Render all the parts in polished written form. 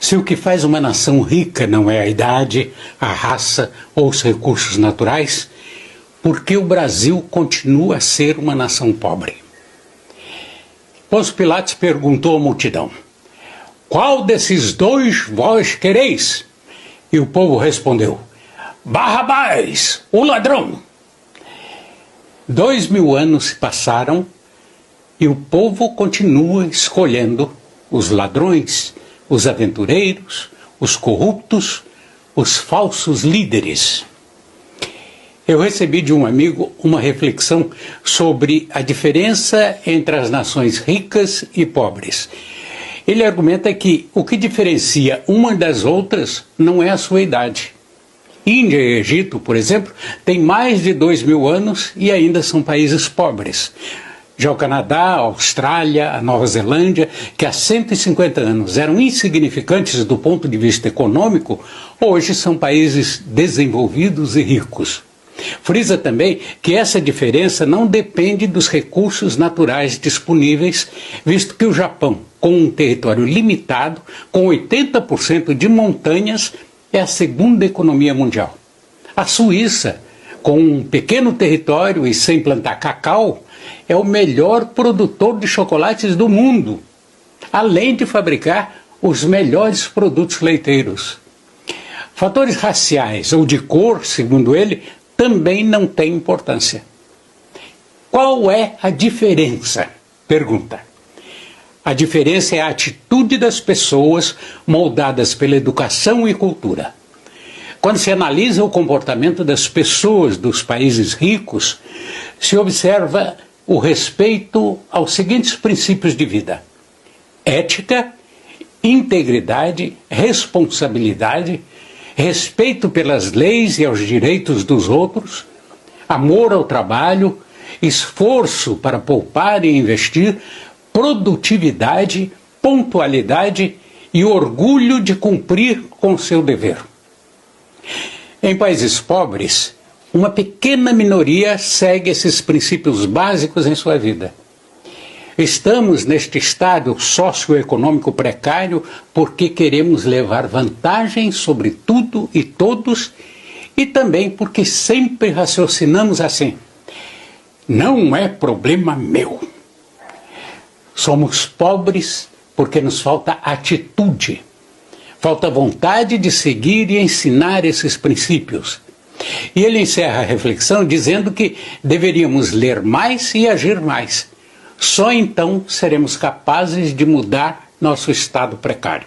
Se o que faz uma nação rica não é a idade, a raça ou os recursos naturais, por que o Brasil continua a ser uma nação pobre? Pôncio Pilatos perguntou à multidão: qual desses dois vós quereis? E o povo respondeu: Barrabás, o ladrão. 2000 anos se passaram e o povo continua escolhendo os ladrões, os aventureiros, os corruptos, os falsos líderes. Eu recebi de um amigo uma reflexão sobre a diferença entre as nações ricas e pobres. Ele argumenta que o que diferencia uma das outras não é a sua idade. Índia e Egito, por exemplo, têm mais de 2000 anos e ainda são países pobres. Já o Canadá, a Austrália, a Nova Zelândia, que há 150 anos eram insignificantes do ponto de vista econômico, hoje são países desenvolvidos e ricos. Frisa também que essa diferença não depende dos recursos naturais disponíveis, visto que o Japão, com um território limitado, com 80% de montanhas, é a segunda economia mundial. A Suíça, com um pequeno território e sem plantar cacau, é o melhor produtor de chocolates do mundo, além de fabricar os melhores produtos leiteiros. Fatores raciais ou de cor, segundo ele, também não têm importância. Qual é a diferença? Pergunta. A diferença é a atitude das pessoas moldadas pela educação e cultura. Quando se analisa o comportamento das pessoas dos países ricos, se observa o respeito aos seguintes princípios de vida: ética, integridade, responsabilidade, respeito pelas leis e aos direitos dos outros, amor ao trabalho, esforço para poupar e investir, produtividade, pontualidade e orgulho de cumprir com seu dever. Em países pobres, uma pequena minoria segue esses princípios básicos em sua vida. Estamos neste estado socioeconômico precário porque queremos levar vantagem sobre tudo e todos e também porque sempre raciocinamos assim: não é problema meu. Somos pobres porque nos falta atitude, falta vontade de seguir e ensinar esses princípios. E ele encerra a reflexão dizendo que deveríamos ler mais e agir mais. Só então seremos capazes de mudar nosso estado precário.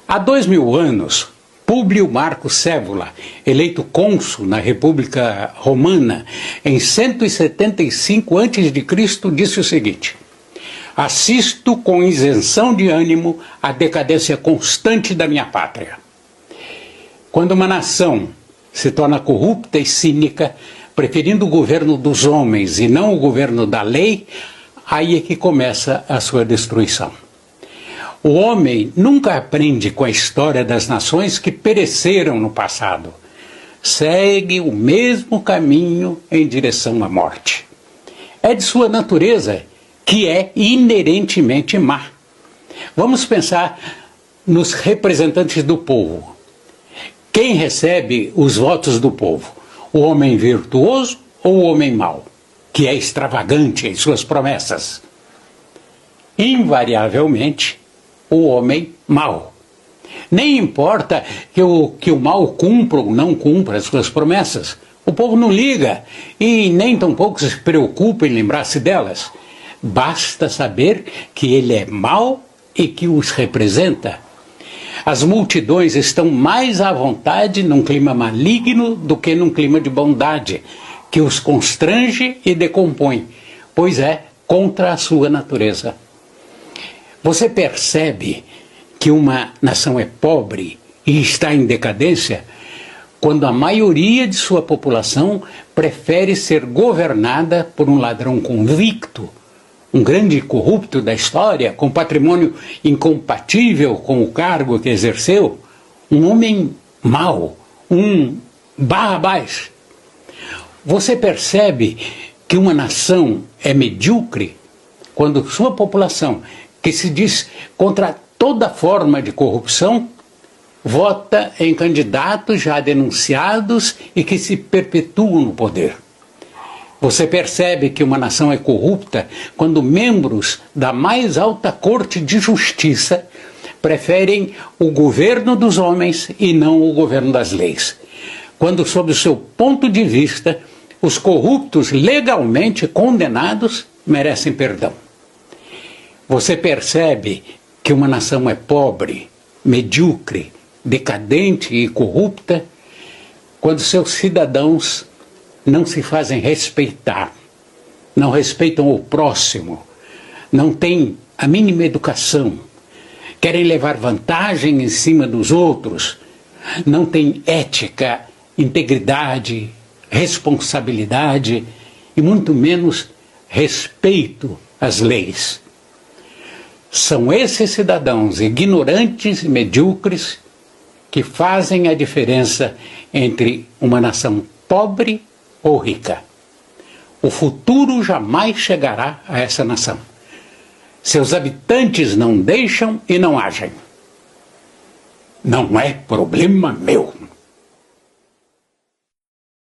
Há 2000 anos, Públio Marco Cévola, eleito cônsul na República Romana em 175 a.C., disse o seguinte: assisto com isenção de ânimo à decadência constante da minha pátria. Quando uma nação se torna corrupta e cínica, preferindo o governo dos homens e não o governo da lei, aí é que começa a sua destruição. O homem nunca aprende com a história das nações que pereceram no passado. Segue o mesmo caminho em direção à morte. É de sua natureza que é inerentemente má. Vamos pensar nos representantes do povo. Quem recebe os votos do povo? O homem virtuoso ou o homem mau, que é extravagante em suas promessas? Invariavelmente, o homem mau. Nem importa que o mal cumpra ou não cumpra as suas promessas. O povo não liga e nem tampouco se preocupa em lembrar-se delas. Basta saber que ele é mau e que os representa. As multidões estão mais à vontade num clima maligno do que num clima de bondade, que os constrange e decompõe, pois é contra a sua natureza. Você percebe que uma nação é pobre e está em decadência quando a maioria de sua população prefere ser governada por um ladrão convicto, um grande corrupto da história, com patrimônio incompatível com o cargo que exerceu, um homem mau, um Barrabás. Você percebe que uma nação é medíocre quando sua população, que se diz contra toda forma de corrupção, vota em candidatos já denunciados e que se perpetuam no poder. Você percebe que uma nação é corrupta quando membros da mais alta corte de justiça preferem o governo dos homens e não o governo das leis. Quando, sob o seu ponto de vista, os corruptos legalmente condenados merecem perdão. Você percebe que uma nação é pobre, medíocre, decadente e corrupta quando seus cidadãos não se fazem respeitar, não respeitam o próximo, não têm a mínima educação, querem levar vantagem em cima dos outros, não têm ética, integridade, responsabilidade e muito menos respeito às leis. São esses cidadãos ignorantes e medíocres que fazem a diferença entre uma nação pobre ou rica. O futuro jamais chegará a essa nação. Seus habitantes não deixam e não agem. Não é problema meu.